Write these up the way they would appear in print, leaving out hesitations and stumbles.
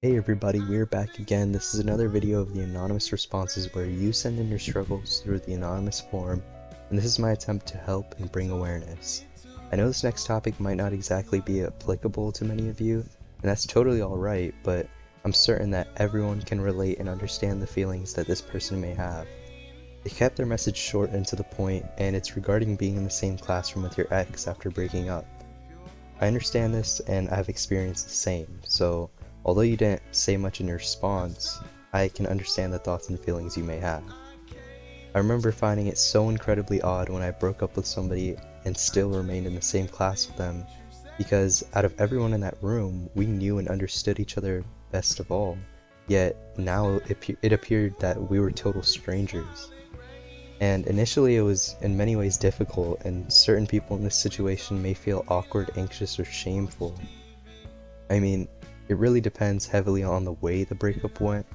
Hey everybody, we're back again. This is another video of the anonymous responses where you send in your struggles through the anonymous form, and this is my attempt to help and bring awareness. I know this next topic might not exactly be applicable to many of you, and that's totally alright, but I'm certain that everyone can relate and understand the feelings that this person may have. They kept their message short and to the point, and it's regarding being in the same classroom with your ex after breaking up. I understand this and I've experienced the same, so although you didn't say much in your response, I can understand the thoughts and feelings you may have. I remember finding it so incredibly odd when I broke up with somebody and still remained in the same class with them, because out of everyone in that room, we knew and understood each other best of all, yet now it appeared that we were total strangers. And initially it was in many ways difficult, and certain people in this situation may feel awkward, anxious, or shameful. I mean, it really depends heavily on the way the breakup went.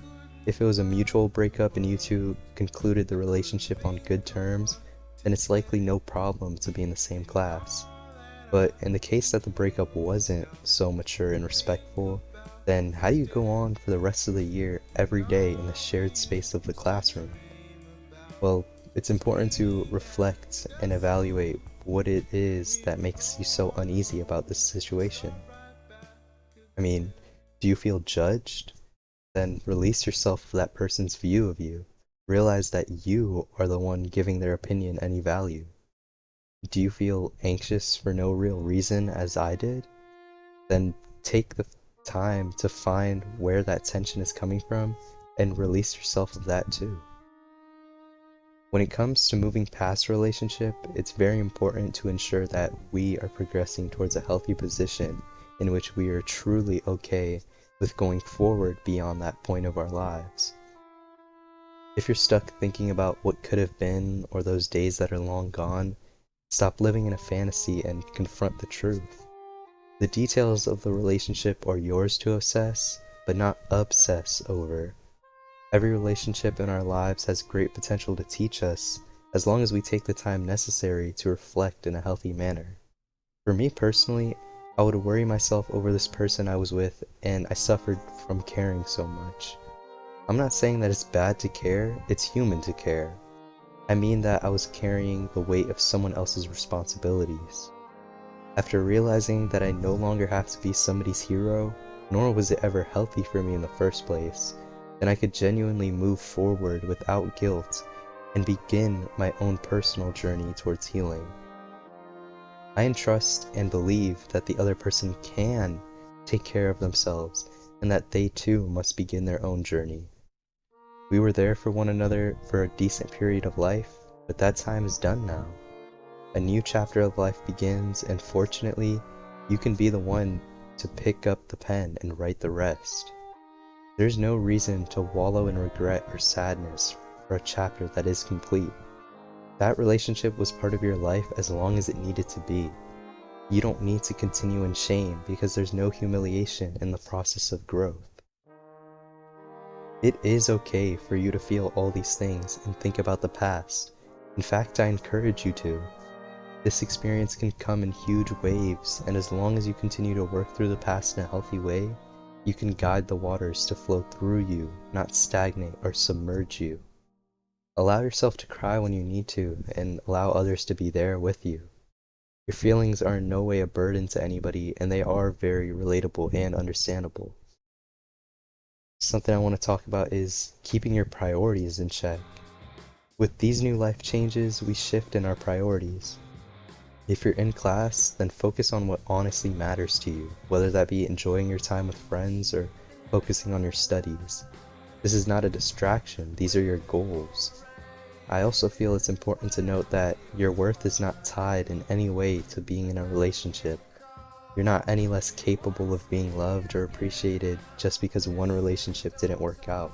If it was a mutual breakup and you two concluded the relationship on good terms, then it's likely no problem to be in the same class. But in the case that the breakup wasn't so mature and respectful, then how do you go on for the rest of the year every day in the shared space of the classroom? Well, it's important to reflect and evaluate what it is that makes you so uneasy about this situation. I mean, do you feel judged? Then release yourself of that person's view of you. Realize that you are the one giving their opinion any value. Do you feel anxious for no real reason, as I did? Then take the time to find where that tension is coming from and release yourself of that too. When it comes to moving past a relationship, it's very important to ensure that we are progressing towards a healthy position in which we are truly okay with going forward beyond that point of our lives. If you're stuck thinking about what could have been or those days that are long gone, stop living in a fantasy and confront the truth. The details of the relationship are yours to assess, but not obsess over. Every relationship in our lives has great potential to teach us, as long as we take the time necessary to reflect in a healthy manner. For me personally, I would worry myself over this person I was with, and I suffered from caring so much. I'm not saying that it's bad to care, it's human to care. I mean that I was carrying the weight of someone else's responsibilities. After realizing that I no longer have to be somebody's hero, nor was it ever healthy for me in the first place, then I could genuinely move forward without guilt and begin my own personal journey towards healing. I entrust and believe that the other person can take care of themselves and that they too must begin their own journey. We were there for one another for a decent period of life, but that time is done now. A new chapter of life begins, and fortunately, you can be the one to pick up the pen and write the rest. There's no reason to wallow in regret or sadness for a chapter that is complete. That relationship was part of your life as long as it needed to be. You don't need to continue in shame because there's no humiliation in the process of growth. It is okay for you to feel all these things and think about the past. In fact, I encourage you to. This experience can come in huge waves, and as long as you continue to work through the past in a healthy way, you can guide the waters to flow through you, not stagnate or submerge you. Allow yourself to cry when you need to, and allow others to be there with you. Your feelings are in no way a burden to anybody, and they are very relatable and understandable. Something I want to talk about is keeping your priorities in check. With these new life changes, we shift in our priorities. If you're in class, then focus on what honestly matters to you, whether that be enjoying your time with friends or focusing on your studies. This is not a distraction, these are your goals. I also feel it's important to note that your worth is not tied in any way to being in a relationship. You're not any less capable of being loved or appreciated just because one relationship didn't work out.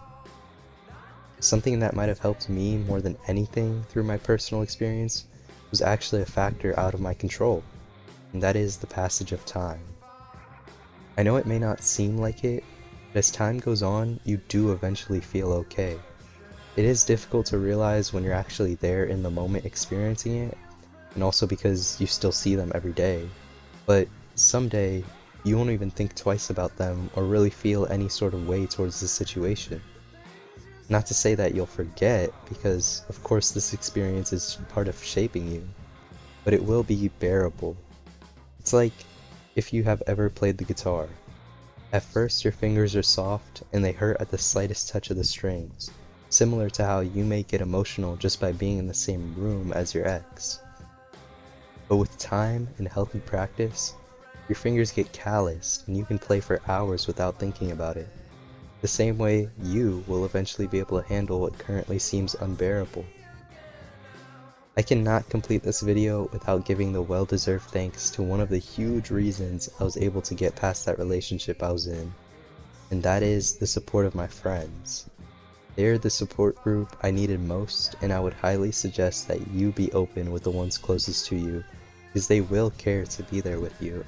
Something that might have helped me more than anything through my personal experience was actually a factor out of my control, and that is the passage of time. I know it may not seem like it, but as time goes on, you do eventually feel okay. It is difficult to realize when you're actually there in the moment experiencing it, and also because you still see them every day, but someday you won't even think twice about them or really feel any sort of way towards the situation. Not to say that you'll forget, because of course this experience is part of shaping you, but it will be bearable. It's like if you have ever played the guitar. At first your fingers are soft and they hurt at the slightest touch of the strings, similar to how you may get emotional just by being in the same room as your ex. But with time and healthy practice, your fingers get calloused and you can play for hours without thinking about it. The same way you will eventually be able to handle what currently seems unbearable. I cannot complete this video without giving the well-deserved thanks to one of the huge reasons I was able to get past that relationship I was in, and that is the support of my friends. They are the support group I needed most, and I would highly suggest that you be open with the ones closest to you, because they will care to be there with you.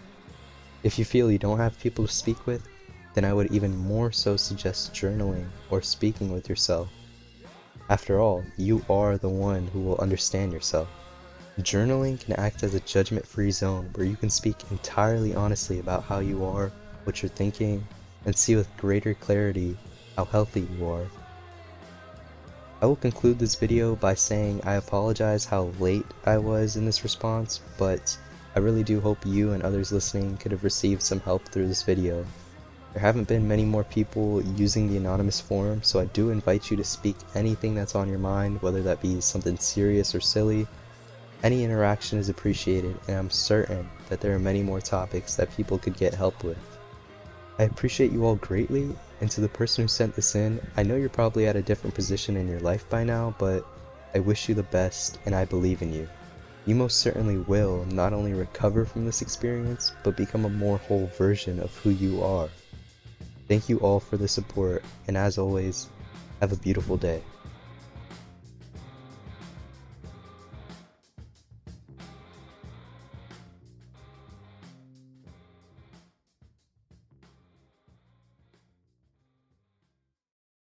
If you feel you don't have people to speak with, then I would even more so suggest journaling or speaking with yourself. After all, you are the one who will understand yourself. Journaling can act as a judgment-free zone where you can speak entirely honestly about how you are, what you're thinking, and see with greater clarity how healthy you are. I will conclude this video by saying I apologize how late I was in this response, but I really do hope you and others listening could have received some help through this video. There haven't been many more people using the anonymous forum, so I do invite you to speak anything that's on your mind, whether that be something serious or silly. Any interaction is appreciated, and I'm certain that there are many more topics that people could get help with. I appreciate you all greatly, and to the person who sent this in, I know you're probably at a different position in your life by now, but I wish you the best, and I believe in you. You most certainly will not only recover from this experience, but become a more whole version of who you are. Thank you all for the support, and as always, have a beautiful day.